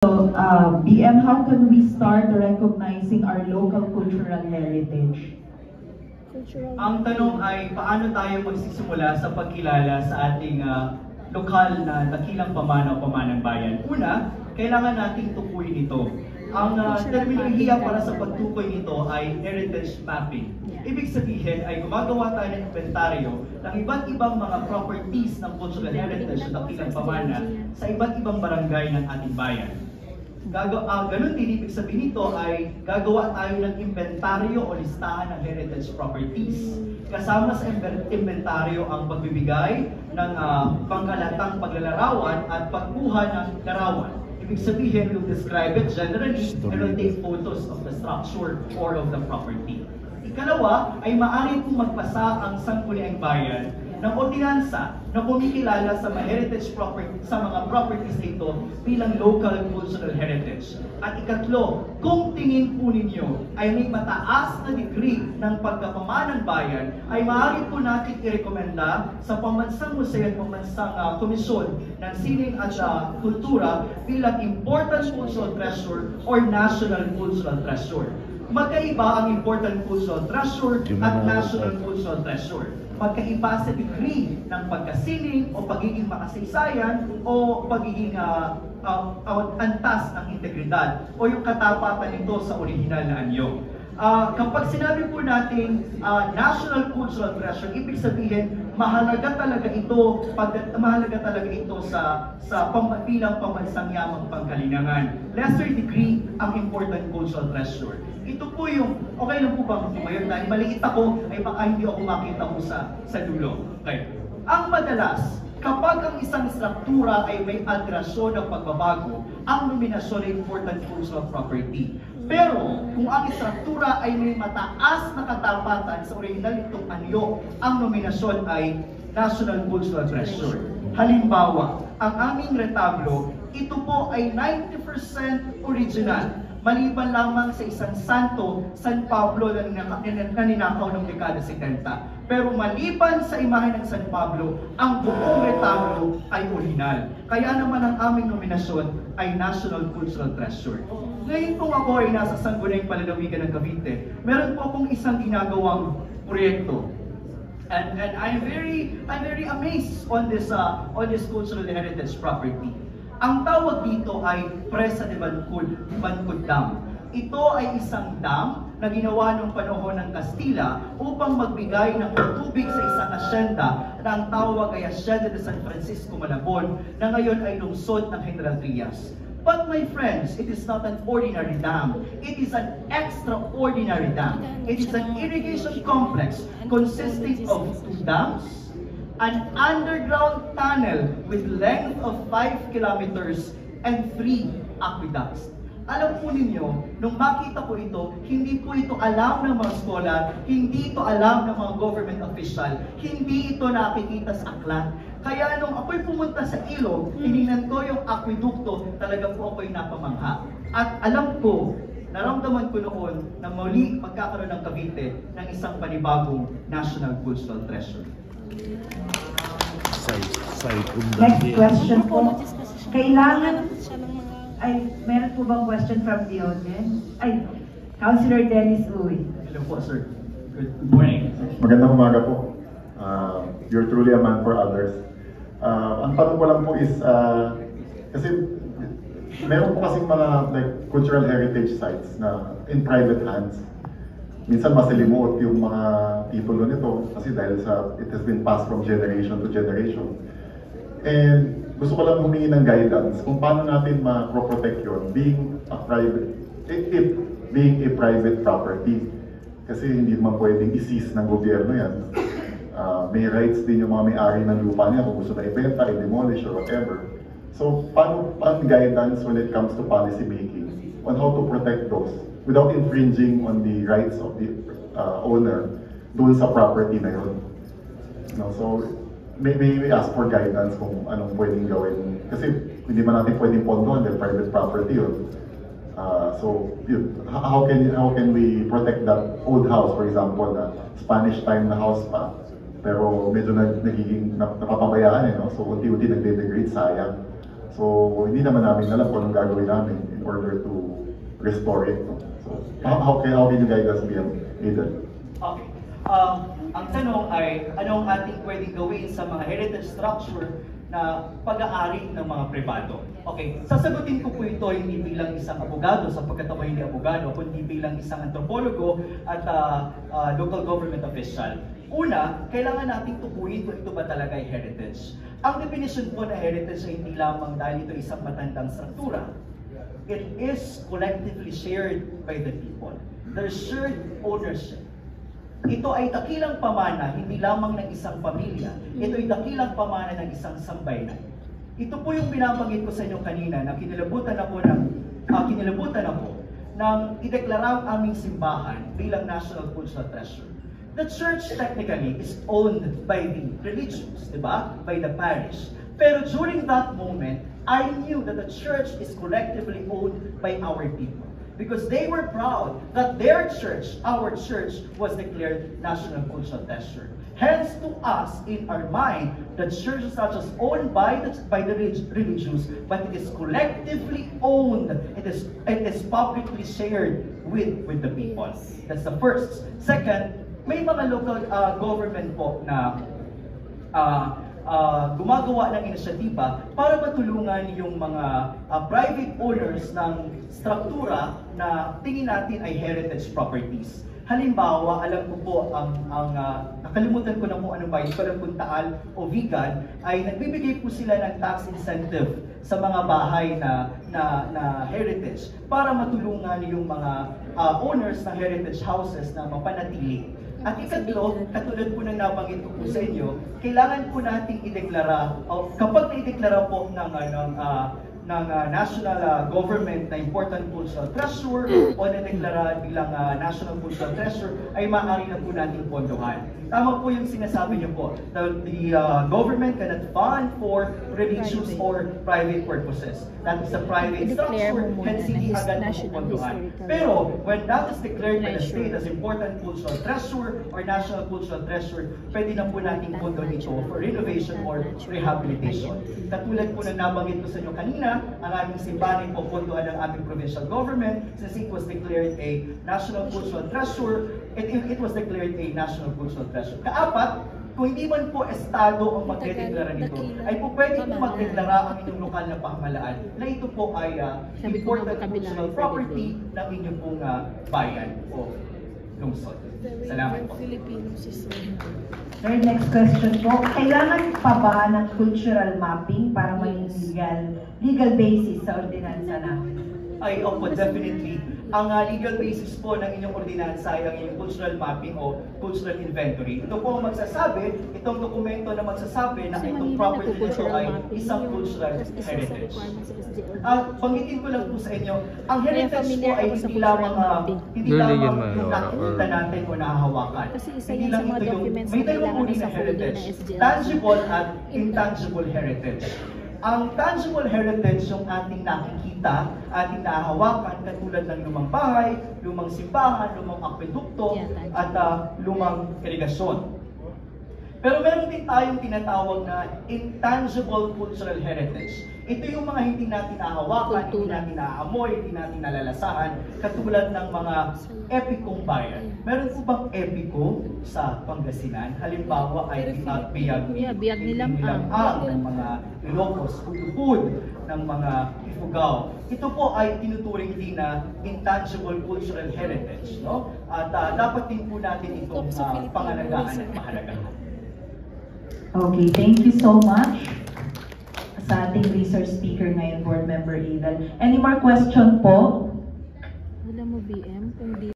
BM, how can we start recognizing our local cultural heritage? Ang tanong ay paano tayo magsisimula sa pagkilala sa ating lokal na dakilang pamana o pamanang bayan. Una, kailangan nating tukuyin ito. Ang terminolohiya para sa pagtukoy nito ay heritage mapping. Ibig sabihin ay gumagawa tayo ng inventaryo ng iba't ibang mga properties ng cultural heritage ng dakilang pamana sa iba't ibang barangay ng ating bayan. Ganun din, ibig sabihin nito ay gagawa tayo ng inventaryo o listahan ng heritage properties. Kasama sa inventaryo ang pagbibigay ng pangkalatang paglalarawan at pagkuha ng larawan. Ibig sabihin, we'll describe it generally and we'll take photos of the structure or of the property. Ikalawa ay maaari pong magpasa ang Sangguniang Bayan ng ordinansa na kumikilala sa mga heritage property, sa mga properties nito bilang local cultural heritage. At ikatlo, kung tingin po ninyo ay may mataas na degree ng pagkapamanang bayan, ay maaari po natin i-rekomenda sa Pambansang Museo at Pambansang Komisyon ng Sining at Kultura bilang Important Cultural Treasure or National Cultural Treasure. Magkaiba ang Important Cultural Treasure at National Cultural Treasure. Magkaiba sa degree ng pagkasining o pagiging makasaysayan o pagiging antas ng integridad o yung katapatan nito sa original na anyo. Kapag sinabi po natin National Cultural Treasure, ibig sabihin mahalaga talaga ito sa bilang pambansang yamang pangkalinangan. Lesser degree ang Important Cultural Treasure. Ito po yung, okay lang po bang tumayon dahil maliit ako, ay baka hindi ako makita mo sa dulo. Okay. Ang madalas, kapag ang isang struktura ay may adrasyon ng pagbabago, ang nominasyon ay Important Cultural Property. Pero, kung ang struktura ay may mataas na katapatan sa original nitong anyo, ang nominasyon ay National Cultural Treasure. Halimbawa, ang aming retablo, ito po ay 90% original. Maliban lamang sa isang santo, San Pablo na ninakaw ng dekada 70. Pero maliban sa imahe ng San Pablo, ang buong retablo ay original. Kaya naman ang aming nominasyon ay National Cultural Treasure. Ngayon kung ako ay nasa Sangguniang Palalawigan ng Cavite, meron po akong isang ginagawang proyekto. And I'm very amazed on this cultural heritage property. Ang tawag dito ay Presa de Bancud Dam. Ito ay isang dam na ginawa noong panahon ng Kastila upang magbigay ng tubig sa isang asyenda na ang tawag ay Hacienda de San Francisco Malabon na ngayon ay lungsod ng General Trias. But my friends, it is not an ordinary dam. It is an extraordinary dam. It is an irrigation complex consisting of 2 dams, an underground tunnel with length of 5 kilometers and 3 aqueducts. Alam po ninyo, nung makita ko ito, hindi po ito alam ng mga skolar, hindi ito alam ng mga government official, hindi ito nakikita sa aklat. Kaya nung ako'y pumunta sa ilog, tinignan ko yung aquedukto, talaga po ako'y napamangha. At alam ko, naramdaman ko noon na muli magkakaroon ng Cavite ng isang panibagong National Cultural Treasure. Next question po. Kailangan, meron po bang question from the audience? Councilor Dennis Uy. Hello po, sir. Good morning. Magandang umaga po. You're truly a man for others. Ang tanong ko lang po is, kasi meron po kasing mga cultural heritage sites na in private hands. Minsan masalimuot yung mga titulo nito kasi dahil it has been passed from generation to generation. And gusto ko lang humingi ng guidance kung paano natin ma-protect yun being a private property. Kasi hindi naman pwedeng i-seize ng gobyerno yan. May rights din yung mga may-ari ng lupa niya kung gusto na ibenta, i-demolish or whatever. So paano guidance when it comes to policy making on how to protect those without infringing on the rights of the owner doon sa property na yun. So, may ask for guidance kung anong pwedeng gawin. Kasi hindi man natin pwedeng pondohan dahil private property yun. So, how can we protect that old house, for example, na Spanish time na house pa, pero medyo napapayaan So, unti-unti nagde-degrade, sayang. So, hindi naman namin alam kung anong gagawin namin in order to restore it. No? So, how can you guide us, BM Aidan? Okay. Ang tanong ay, anong ating pwedeng gawin sa mga heritage structure na pag-aari ng mga pribado? Okay, sasagutin ko po ito hindi bilang isang abogado sapagkat ako hindi abogado, kundi bilang isang antropologo at local government official. Una, kailangan nating tukuyin kung ito ba talaga ay heritage. Ang definition po na heritage ay hindi lamang dahil ito isang matandang struktura. It is collectively shared by the people. There's shared ownership. Ito ay dakilang pamana, hindi lamang ng isang pamilya. Ito ay dakilang pamana ng isang sambayanan. Ito po yung binabanggit ko sa inyo kanina na kinilabutan ako ng ideklara ang aming simbahan bilang National Cultural Treasure. The church technically is owned by the religious, di ba? By the parish. Pero during that moment, I knew that the church is collectively owned by our people. Because they were proud that their church, our church, was declared National Cultural Treasure. Hence, to us, in our mind, the church is not just owned by the religious, but it is collectively owned. It is publicly shared with the people. That's the first. Second, may mga local government po na gumagawa ng inisyatiba para matulungan yung mga private owners ng struktura na tingin natin ay heritage properties. Halimbawa, alam ko po, nakalimutan ko na kung ano ba, hindi ko alam kung Taal o Vigan, ay nagbibigay po sila ng tax incentive sa mga bahay na heritage para matulungan yung mga owners ng heritage houses na mapanatili. At ikatlo, katulad po ng nabanggit ko po sa inyo, kailangan po nating ideklara, kapag na-ideklara po ng national government na important cultural treasure o na-deklara bilang national cultural treasure, ay maaari na po nating pondohan. Tama po yung sinasabi niyo po, the government cannot fund for religious or private purposes. That is a private structure, hence hindi agad mapupondohan. Pero, when that is declared by the state as important cultural treasure or national cultural treasure, pwede na po nating pondo ito for renovation or rehabilitation. Katulad po na nabanggit ko sa inyo kanina, ang aming simbahan ay popondohan ng aming provincial government since it was declared a national cultural treasure. It was declared a national cultural treasure. Kaapat, kung hindi man po estado ang magdedeklara nito, ay po pwede po magdeklara ang inyong lokal na pamahalaan na ito po ay important cultural property ng inyong pong bayan o lungsod. Salamat po. Sir, next question po. Kailangan pa ba ng cultural mapping para maging legal basis sa ordinansa namin? Ay, opo, definitely. Ang legal basis po ng inyong ordinansa ay ang inyong cultural mapping o cultural inventory. Ito po ang magsasabi, itong dokumento na magsasabi na itong property nito ay isang cultural heritage. At banggitin ko lang po sa inyo, ang heritage po ay hindi lamang yung nakikita natin o nahahawakan. Hindi lang ito yung, may dalawang uri na heritage, tangible at intangible heritage. Ang tangible heritage yung ating nakikita, ating nahahawakan, katulad ng lumang bahay, lumang simbahan, lumang akvedukto, at lumang irigasyon. Pero meron din tayong tinatawag na intangible cultural heritage. Ito yung mga hindi natin nahahawakan, hindi natin naaamoy, hindi natin nalalasahan, katulad ng mga epikong bayan. Meron po bang epiko sa Pangasinan? Halimbawa ay biyag nilang ng mga Ilocos, hudhud ng mga Ifugao. Ito po ay tinuturing din na intangible cultural heritage, no? At dapat din po natin itong pangalagaan at mahalagahan. Okay, thank you so much sa ating resource speaker ngayon, Board Member Aidan. Any more question po? Wala mo BM kung di